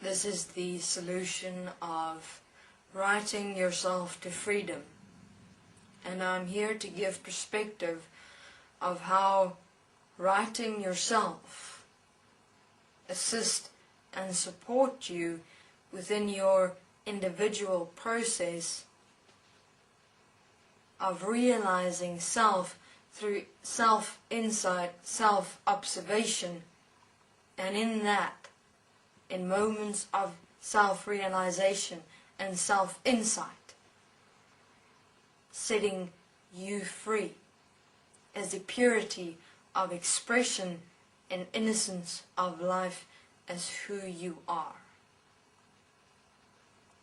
This is the solution of writing yourself to freedom. And I'm here to give perspective of how writing yourself assist and support you within your individual process of realizing self through self-insight, self-observation, and in that, in moments of self-realization and self-insight, setting you free as the purity of expression and innocence of life as who you are.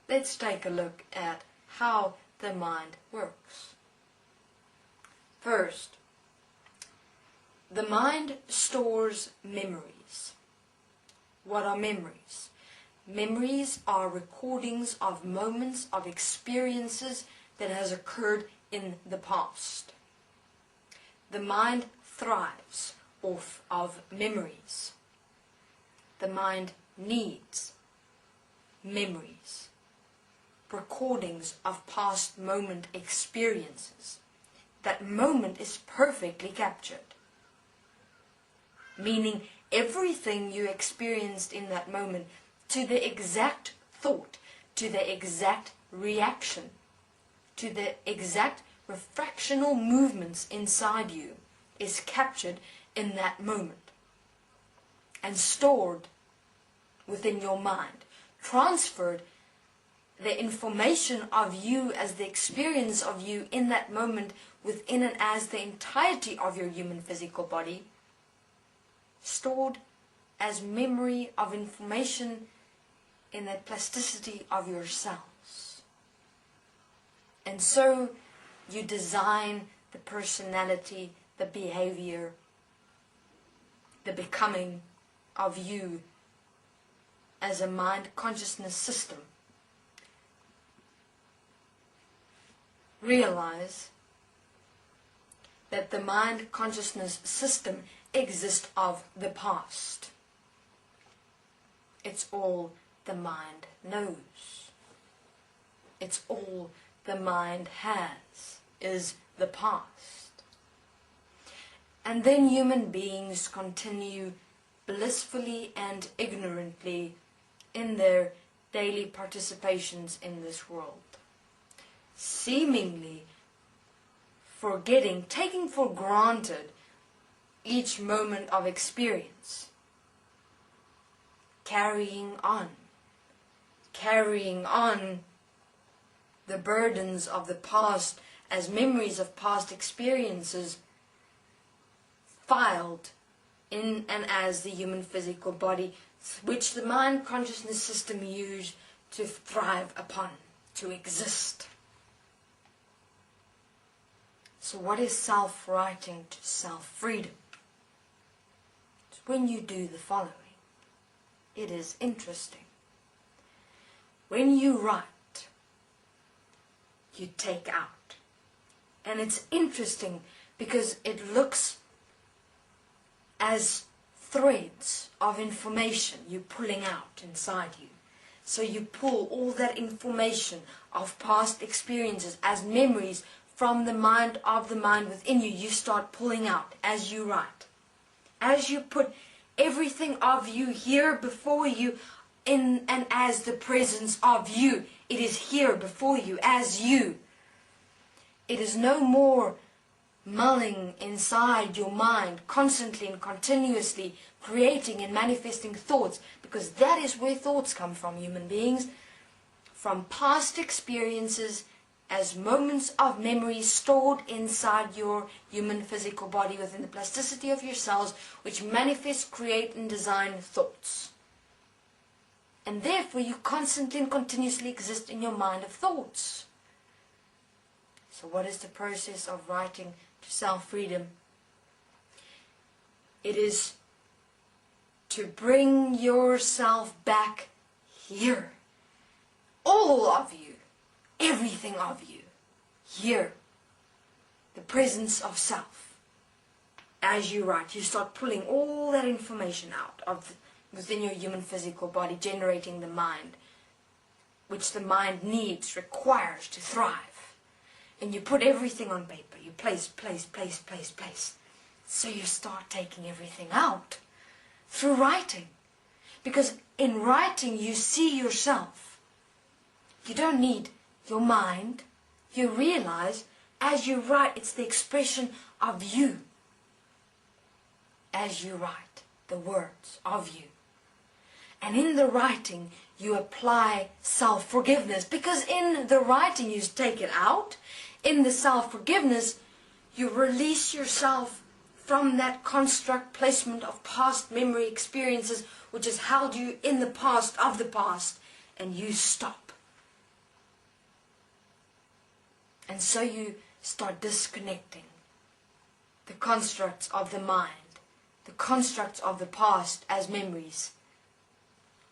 Let's take a look at how the mind works. First, the mind stores memories. What are memories? Memories are recordings of moments of experiences that has occurred in the past. The mind thrives off of memories. The mind needs memories, recordings of past moment experiences. That moment is perfectly captured, meaning everything you experienced in that moment, to the exact thought, to the exact reaction, to the exact refractional movements inside you, is captured in that moment and stored within your mind, transferred. The information of you as the experience of you in that moment within and as the entirety of your human physical body, stored as memory of information in the plasticity of your cells. And so you design the personality, the behavior, the becoming of you as a mind consciousness system. Realize that the mind consciousness system exists of the past. It's all the mind knows. It's all the mind has, is the past. And then human beings continue blissfully and ignorantly in their daily participations in this world, seemingly forgetting, taking for granted each moment of experience, carrying on the burdens of the past as memories of past experiences filed in and as the human physical body, which the mind consciousness system used to thrive upon, to exist. So what is self-writing to self-freedom? It's when you do the following. It is interesting. When you write, you take out. And it's interesting because it looks as threads of information you're pulling out inside you. So you pull all that information of past experiences as memories from the mind of the mind within you. You start pulling out as you write. As you put everything of you here before you in and as the presence of you. It is here before you as you. It is no more mulling inside your mind, constantly and continuously creating and manifesting thoughts, because that is where thoughts come from, human beings, from past experiences as moments of memory stored inside your human physical body within the plasticity of your cells, which manifest, create and design thoughts. And therefore you constantly and continuously exist in your mind of thoughts. So what is the process of writing to self-freedom? It is to bring yourself back here. All of you, everything of you, here. The presence of self. As you write, you start pulling all that information out of within your human physical body, generating the mind, which the mind needs, requires to thrive. And you put everything on paper. You place. So you start taking everything out through writing. Because in writing you see yourself. You don't need your mind. You realize as you write, it's the expression of you. As you write the words of you. And in the writing, you apply self-forgiveness. Because in the writing, you take it out. In the self-forgiveness, you release yourself from that construct placement of past memory experiences, which has held you in the past of the past. And you stop. And so you start disconnecting the constructs of the mind, the constructs of the past as memories,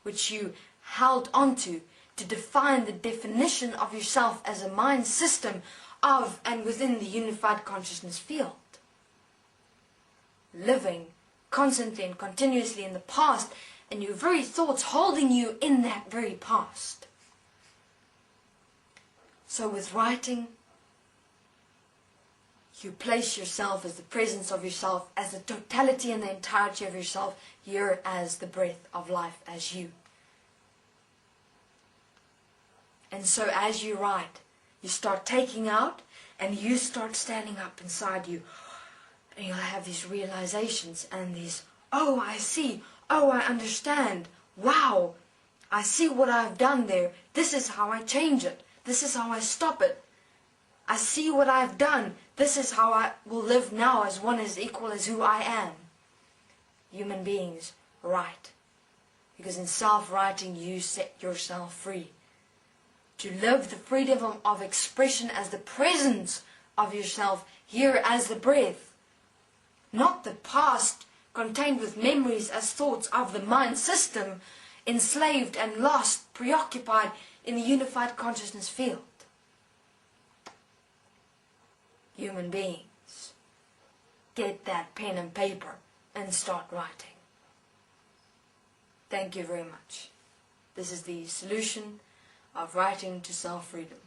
which you held onto to define the definition of yourself as a mind system of and within the unified consciousness field. Living constantly and continuously in the past, and your very thoughts holding you in that very past. So with writing, you place yourself as the presence of yourself, as the totality and the entirety of yourself, here as the breath of life, as you. And so as you write, you start taking out and you start standing up inside you. And you'll have these realizations and these, oh, I see, oh, I understand, wow, I see what I've done there. This is how I change it. This is how I stop it. I see what I've done. This is how I will live now as one as equal as who I am. Human beings write. Because in self-writing you set yourself free. To live the freedom of expression as the presence of yourself here as the breath. Not the past contained with memories as thoughts of the mind system, enslaved and lost, preoccupied in the unified consciousness field. Human beings, get that pen and paper and start writing. Thank you very much. This is the solution of writing to self-freedom.